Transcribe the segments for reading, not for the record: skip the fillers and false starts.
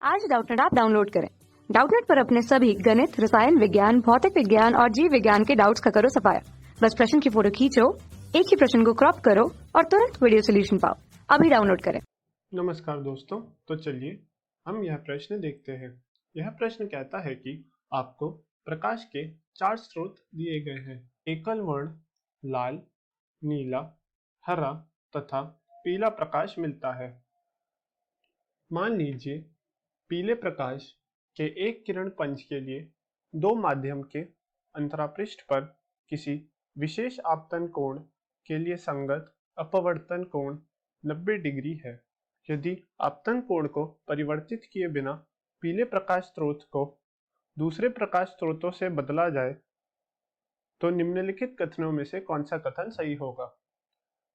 आज Doubtnut app download करें। Doubtnut पर अपने सभी गणित, रसायन विज्ञान, भौतिक विज्ञान और जीव विज्ञान के डाउट्स का करो सफाया। बस प्रश्न की फोटो खींचो, एक ही प्रश्न को क्रॉप करो और तुरंत वीडियो सोल्यूशन पाओ। अभी डाउनलोड करें। नमस्कार दोस्तों, तो चलिए हम यह प्रश्न देखते हैं। यह प्रश्न कहता है कि आपको प्रकाश के 4 स्रोत दिए गए हैं। एकल वर्ण लाल, नीला, हरा तथा पीला प्रकाश मिलता है। मान लीजिए पीले प्रकाश के एक किरण पंच के लिए दो माध्यम के अंतरापृष्ठ पर किसी विशेष आपतन कोण के लिए संगत अपवर्तन कोण 90 डिग्री है। यदि आपतन कोण को परिवर्तित किए बिना पीले प्रकाश स्रोत को दूसरे प्रकाश स्रोतों से बदला जाए तो निम्नलिखित कथनों में से कौन सा कथन सही होगा।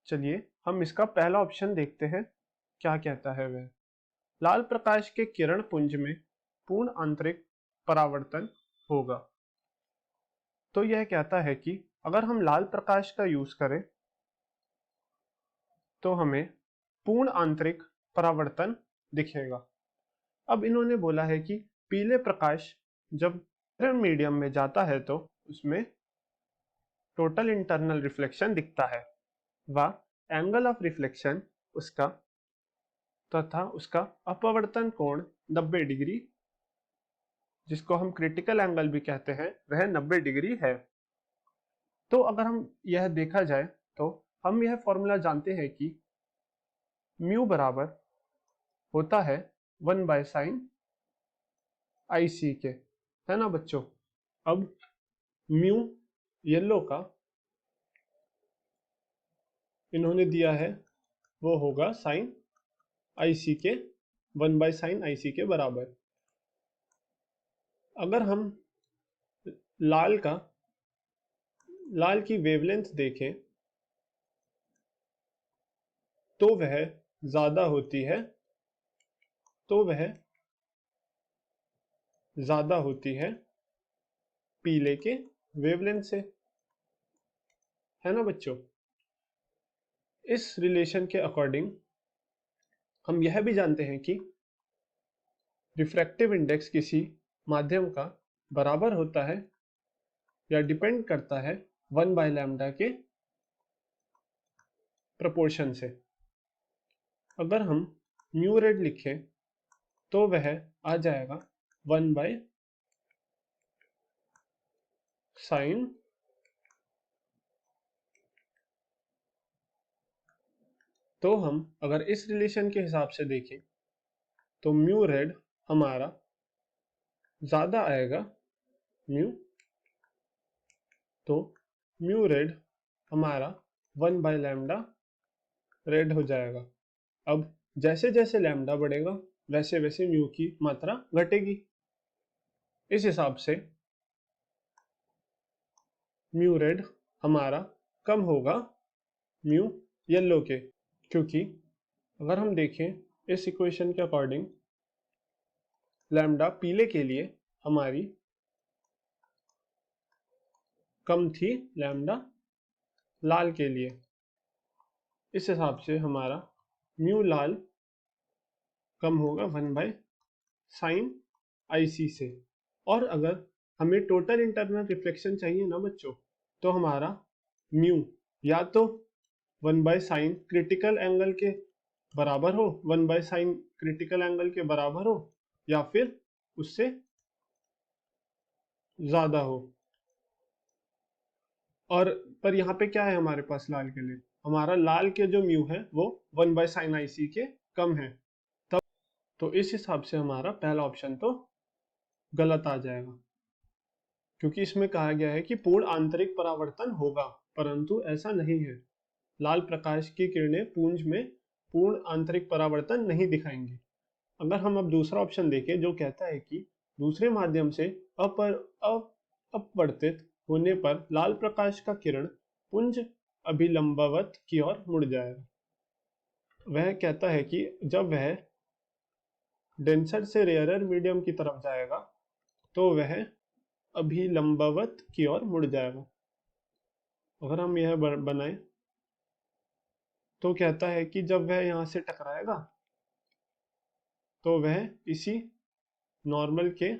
चलिए हम इसका पहला ऑप्शन देखते हैं। क्या कहता है वह? लाल प्रकाश के किरण पुंज में पूर्ण आंतरिक परावर्तन होगा। तो यह कहता है कि अगर हम लाल प्रकाश का यूज करें तो हमें पूर्ण आंतरिक परावर्तन दिखेगा। अब इन्होंने बोला है कि पीले प्रकाश जब किरण मीडियम में जाता है तो उसमें टोटल इंटरनल रिफ्लेक्शन दिखता है व एंगल ऑफ रिफ्लेक्शन उसका तथा उसका अपवर्तन कोण 90 डिग्री, जिसको हम क्रिटिकल एंगल भी कहते हैं, वह 90 डिग्री है। तो अगर हम यह देखा जाए तो हम यह फॉर्मूला जानते हैं कि म्यू बराबर होता है 1/sin IC के, है ना बच्चों। अब म्यू येलो का इन्होंने दिया है वो होगा sin IC के 1/sin IC के बराबर। अगर हम लाल की वेवलेंथ देखें तो वह ज्यादा होती है पीले के वेवलेंथ से, है ना बच्चों। इस रिलेशन के अकॉर्डिंग हम यह भी जानते हैं कि रिफ्रैक्टिव इंडेक्स किसी माध्यम का बराबर होता है या डिपेंड करता है 1/λ के प्रपोर्शन से। अगर हम म्यू रेड लिखें तो वह आ जाएगा 1/sin। तो हम अगर इस रिलेशन के हिसाब से देखें तो म्यू रेड हमारा ज्यादा आएगा म्यू, तो म्यू रेड हमारा 1/λ रेड हो जाएगा। अब जैसे जैसे लैम्डा बढ़ेगा वैसे वैसे म्यू की मात्रा घटेगी। इस हिसाब से म्यू रेड हमारा कम होगा म्यू येलो के, क्योंकि अगर हम देखें इस इक्वेशन के अकॉर्डिंग लैम्डा पीले के लिए हमारी कम थी लैम्डा लाल के लिए। इस हिसाब से हमारा म्यू लाल कम होगा 1/sin IC से। और अगर हमें टोटल इंटरनल रिफ्लेक्शन चाहिए ना बच्चों, तो हमारा म्यू या तो 1/sin क्रिटिकल एंगल के बराबर हो, 1/sin क्रिटिकल एंगल के बराबर हो, या फिर उससे ज्यादा हो। और पर यहाँ पे क्या है हमारे पास लाल के लिए, हमारा लाल के जो म्यू है वो 1/sin IC के कम है, तब तो इस हिसाब से हमारा पहला ऑप्शन तो गलत आ जाएगा, क्योंकि इसमें कहा गया है कि पूर्ण आंतरिक परावर्तन होगा, परंतु ऐसा नहीं है। लाल प्रकाश की किरणें पुंज में पूर्ण आंतरिक परावर्तन नहीं दिखाएंगी। अगर हम अब दूसरा ऑप्शन देखें जो कहता है कि दूसरे माध्यम से अपवर्तित होने पर लाल प्रकाश का किरण पुंज अभिलंबवत की ओर मुड़ जाएगा। वह कहता है कि जब वह डेंसर से रेयरर मीडियम की तरफ जाएगा तो वह अभिलंबवत की ओर मुड़ जाएगा। अगर हम यह बनाएं तो कहता है कि जब वह यहां से टकराएगा तो वह इसी नॉर्मल के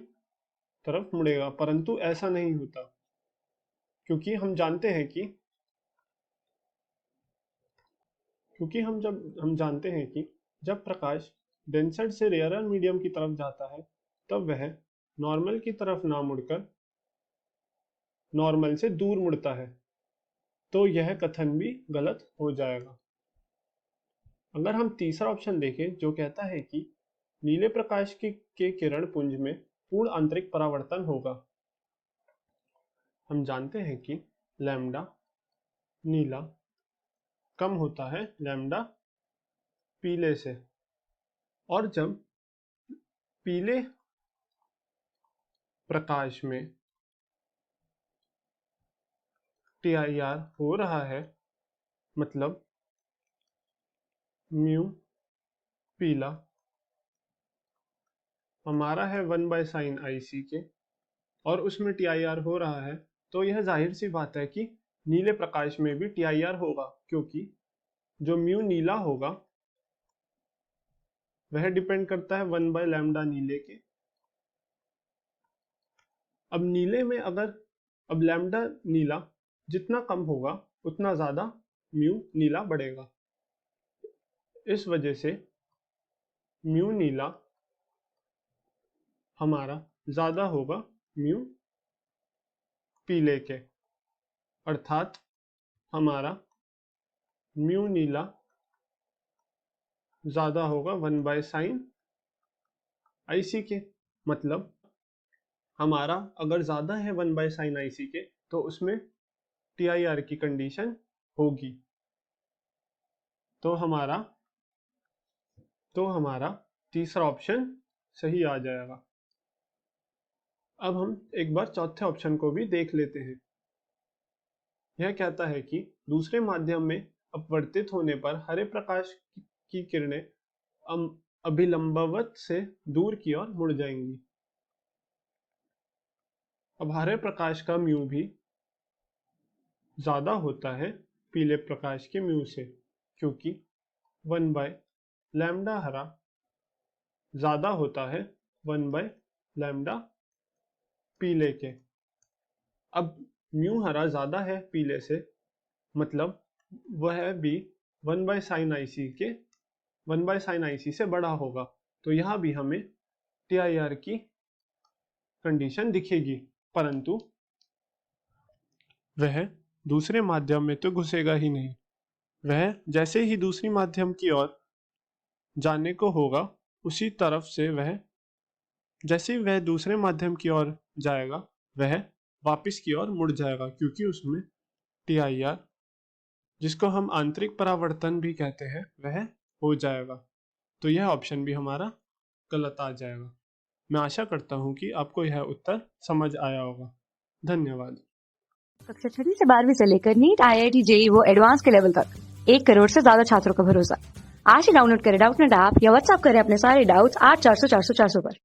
तरफ मुड़ेगा, परंतु ऐसा नहीं होता, क्योंकि हम जानते हैं कि जब प्रकाश डेंसर से रेयरर मीडियम की तरफ जाता है तब वह नॉर्मल की तरफ ना मुड़कर नॉर्मल से दूर मुड़ता है, तो यह कथन भी गलत हो जाएगा। अगर हम तीसरा ऑप्शन देखें जो कहता है कि नीले प्रकाश के किरण पुंज में पूर्ण आंतरिक परावर्तन होगा, हम जानते हैं कि लैम्डा नीला कम होता है लैम्डा पीले से, और जब पीले प्रकाश में TIR हो रहा है, मतलब म्यू पीला हमारा है 1/sin IC के, और उसमें TIR हो रहा है, तो यह जाहिर सी बात है कि नीले प्रकाश में भी TIR होगा, क्योंकि जो म्यू नीला होगा वह डिपेंड करता है 1/लैम्डा नीले के। अब नीले में अब लैम्डा नीला जितना कम होगा उतना ज्यादा म्यू नीला बढ़ेगा, इस वजह से म्यू नीला हमारा ज्यादा होगा म्यू पीले के, अर्थात हमारा म्यू नीला ज्यादा होगा 1/sin IC के। मतलब हमारा अगर ज्यादा है 1/sin IC के तो उसमें TIR की कंडीशन होगी, तो हमारा तीसरा ऑप्शन सही आ जाएगा। अब हम एक बार चौथे ऑप्शन को भी देख लेते हैं। यह कहता है कि दूसरे माध्यम में अपवर्तित होने पर हरे प्रकाश की किरणें अभिलंबवत से दूर की ओर मुड़ जाएंगी। अब हरे प्रकाश का म्यू भी ज्यादा होता है पीले प्रकाश के म्यू से, क्योंकि 1/लैम्डा हरा ज्यादा होता है 1/लैम्डा पीले के। अब म्यू हरा ज्यादा है पीले से, मतलब वह भी 1/sin IC से बड़ा होगा, तो यहाँ भी हमें TIR की कंडीशन दिखेगी, परंतु वह दूसरे माध्यम में तो घुसेगा ही नहीं। वह जैसे ही दूसरी माध्यम की ओर जाने को होगा उसी तरफ से जैसे ही वह दूसरे माध्यम की ओर जाएगा वह वापस की ओर मुड़ जाएगा, क्योंकि उसमें TIR, जिसको हम आंतरिक परावर्तन भी कहते हैं, वह हो जाएगा। तो यह ऑप्शन भी हमारा गलत आ जाएगा। मैं आशा करता हूँ कि आपको यह उत्तर समझ आया होगा। धन्यवाद। कक्षा 6वीं से 12वीं से लेकर नीट, IIT, JEE वो एडवांस के लेवल तक 1 करोड़ से ज्यादा छात्रों का भरोसा। आज ही डाउनलोड करें डाउटनेट ऐप या व्हाट्सएप करें अपने सारे डाउट्स 8400 400 400 पर।